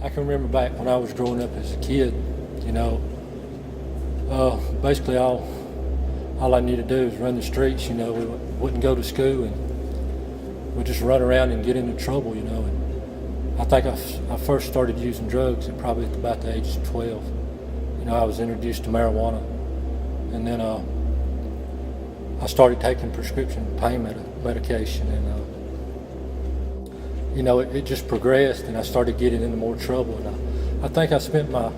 I can remember back when I was growing up as a kid, you know, basically all I needed to do was run the streets, you know. We wouldn't go to school and we'd just run around and get into trouble, you know. And I think I first started using drugs at probably about the age of 12. You know, I was introduced to marijuana, and then I started taking prescription pain medication, and you know, it just progressed, and I started getting into more trouble. And I think I spent my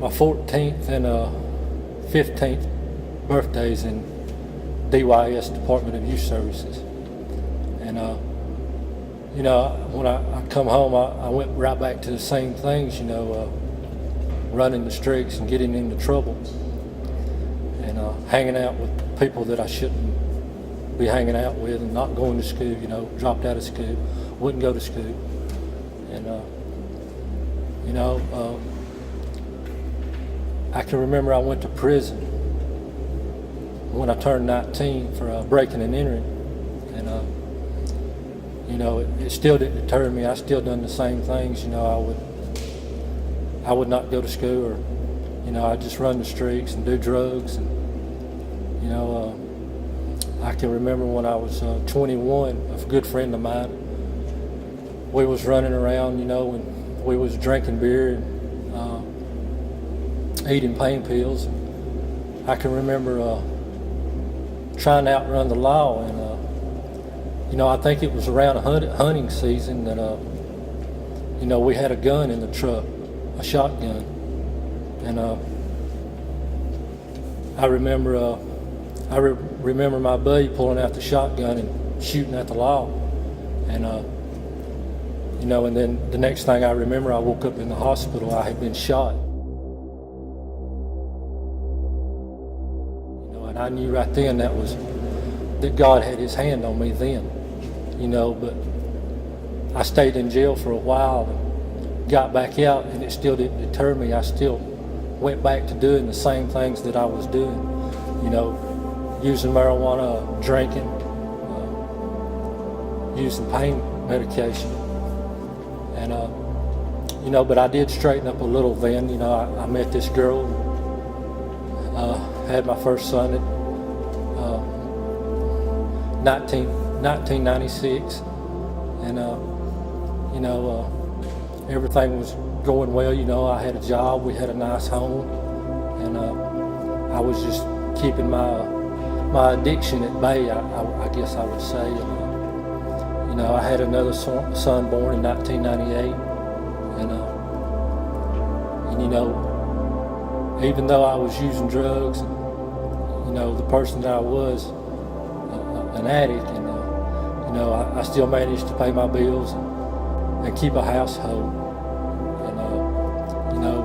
14th and 15th birthdays in DYS, Department of Youth Services. And you know, when I come home, I went right back to the same things, you know, running the streets and getting into trouble, and hanging out with people that I shouldn't be hanging out with, and not going to school, you know. Dropped out of school, wouldn't go to school. And you know, I can remember I went to prison when I turned 19 for breaking and entering, and you know, it still didn't deter me. I still done the same things, you know. I would not go to school, or, you know, I'd just run the streets and do drugs. And, you know, I can remember when I was 21, a good friend of mine, we was running around, you know, and we was drinking beer and eating pain pills. I can remember trying to outrun the law, and, you know, I think it was around hunting season that, you know, we had a gun in the truck, a shotgun, and I remember remember my buddy pulling out the shotgun and shooting at the law, and you know, and then the next thing I remember, I woke up in the hospital. I had been shot, you know, and I knew right then that God had His hand on me then, you know. But I stayed in jail for a while, got back out, and it still didn't deter me. I still went back to doing the same things that I was doing, you know, using marijuana, drinking, using pain medication. And, you know, but I did straighten up a little then. You know, I met this girl, had my first son at 1996, and, you know, everything was going well. You know, I had a job, we had a nice home, and I was just keeping my addiction at bay, I guess I would say. And, you know, I had another son born in 1998, and you know, even though I was using drugs, and, you know, the person that I was, an addict, and you know, I still managed to pay my bills and keep a household. You know,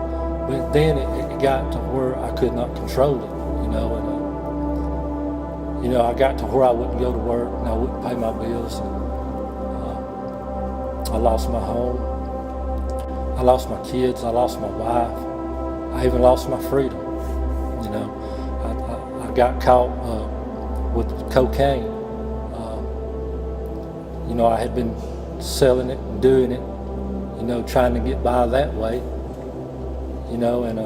but then it got to where I could not control it, you know, and you know, I got to where I wouldn't go to work and I wouldn't pay my bills, and I lost my home, I lost my kids, I lost my wife, I even lost my freedom. You know, I got caught with cocaine. You know, I had been selling it and doing it, you know, trying to get by that way, you know, and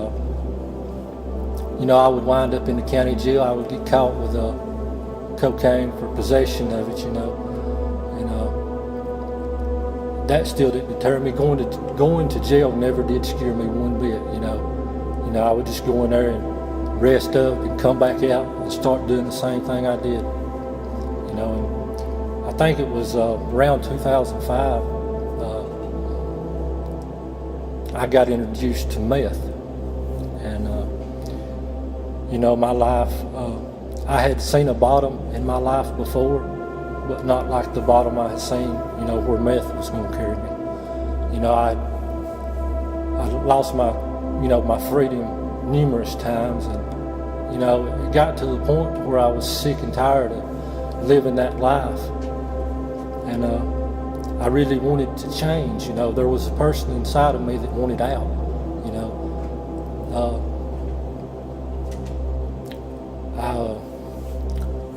you know, I would wind up in the county jail. I would get caught with cocaine for possession of it, you know, and that still didn't deter me. Going to jail never did scare me one bit, you know. You know, I would just go in there and rest up and come back out and start doing the same thing I did, you know. And I think it was around 2005. I got introduced to meth, and you know, my life, I had seen a bottom in my life before, but not like the bottom I had seen, you know, where meth was going to carry me. You know, I lost my, you know, my freedom numerous times, and you know, it got to the point where I was sick and tired of living that life, and I really wanted to change. You know, there was a person inside of me that wanted out, you know.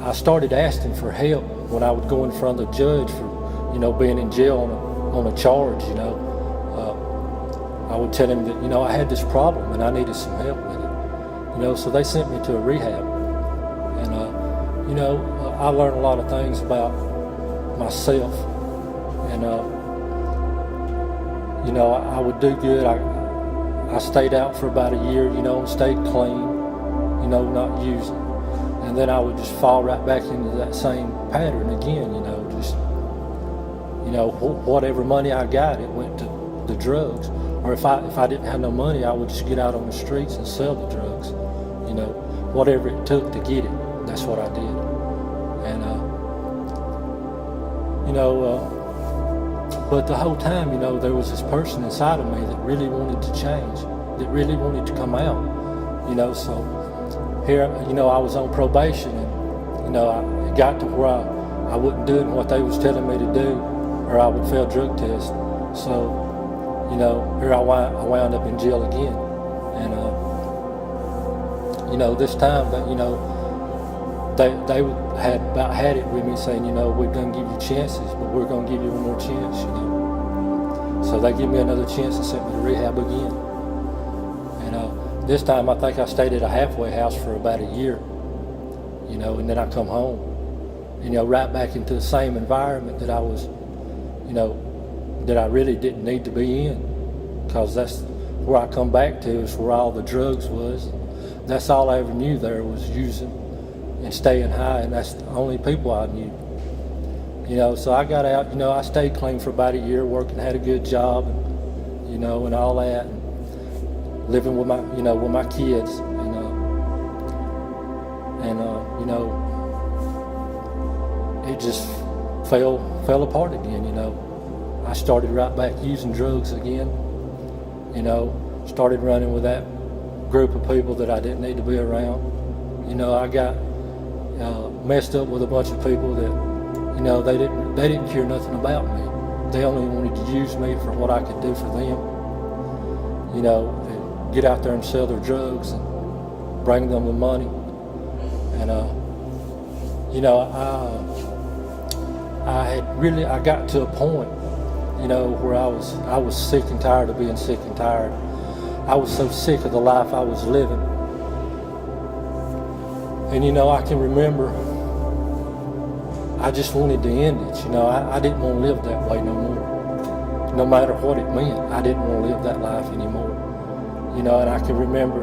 I started asking for help when I would go in front of the judge for, you know, being in jail on a charge, you know. I would tell him that, I had this problem and I needed some help with it. So they sent me to a rehab. And, I learned a lot of things about myself. And, I would do good. I stayed out for about a year, and stayed clean, not using. And then I would just fall right back into that same pattern again, just, whatever money I got, it went to the drugs. Or if I didn't have no money, I would just get out on the streets and sell the drugs. Whatever it took to get it, that's what I did. And, but the whole time, there was this person inside of me that really wanted to change, that really wanted to come out, so here, I was on probation and, it got to where I wasn't doing what they was telling me to do, or I would fail drug tests. So, here I wound up in jail again. And, this time, that they had it with me saying, we're going to give you chances, but we're going to give you one more chance, So they give me another chance and sent me to rehab again. And this time I think I stayed at a halfway house for about a year, and then I come home, right back into the same environment that I was, that I really didn't need to be in, because that's where I come back to, is where all the drugs was. That's all I ever knew there was using and staying high, and that's the only people I knew. So I got out, I stayed clean for about a year, working, had a good job, and, and all that, and living with my, with my kids, it just fell apart again, I started right back using drugs again, started running with that group of people that I didn't need to be around. I got messed up with a bunch of people that, they didn't care nothing about me. They only wanted to use me for what I could do for them. Get out there and sell their drugs and bring them the money. And, I got to a point, where I was sick and tired of being sick and tired. I was so sick of the life I was living. And, I can remember, I just wanted to end it. I didn't want to live that way no more. No matter what it meant, I didn't want to live that life anymore. And I can remember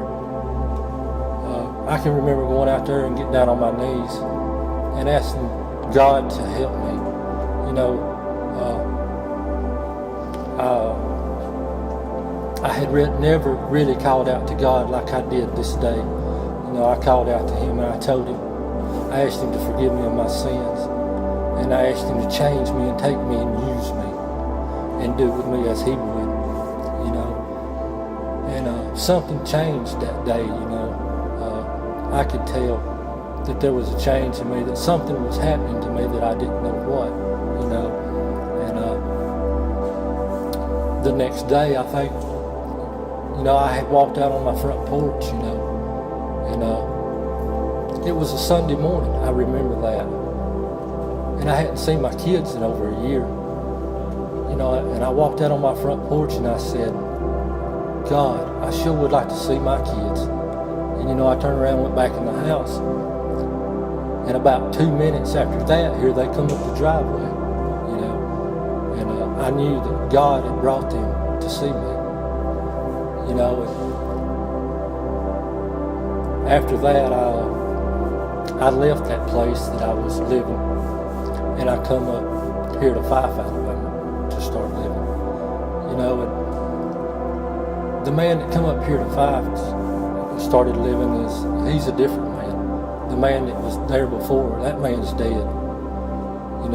going out there and getting down on my knees and asking God to help me. I had never really called out to God like I did this day. I called out to Him and I told Him, I asked Him to forgive me of my sins, and I asked Him to change me and take me and use me and do with me as He would, And something changed that day, I could tell that there was a change in me, that something was happening to me that I didn't know what, And the next day, I think, I had walked out on my front porch, and it was a Sunday morning. I remember that. And I hadn't seen my kids in over a year. And I walked out on my front porch and I said, God, I sure would like to see my kids. And I turned around and went back in the house. And about 2 minutes after that, here they come up the driveway, And I knew that God had brought them to see me. And after that, I left that place that I was living, and I come up here to Fife, Alabama, to start living. And the man that come up here to Fife started living he's a different man. The man that was there before, that man's dead. And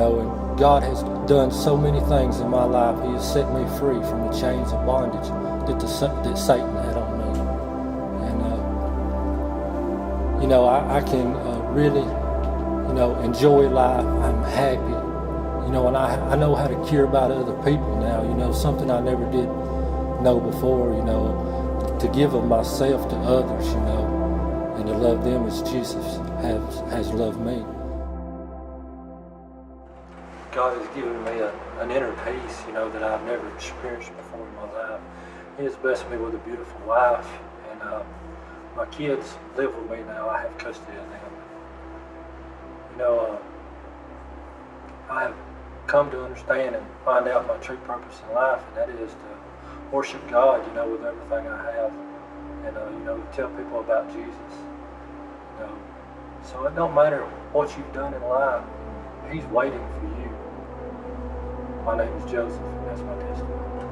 God has done so many things in my life. He has set me free from the chains of bondage that Satan had on me. And, I can really, enjoy life. I'm happy, and I know how to care about other people now, something I never did know before, to give of myself to others, and to love them as Jesus has loved me. God has given me an inner peace, that I've never experienced before in my life. He has blessed me with a beautiful wife, and my kids live with me now. I have custody of them. You know, I have come to understand and find out my true purpose in life, and that is to worship God, you know, with everything I have, and you know, tell people about Jesus. You know, so it don't matter what you've done in life; He's waiting for you. My name is Joseph, and that's my testimony.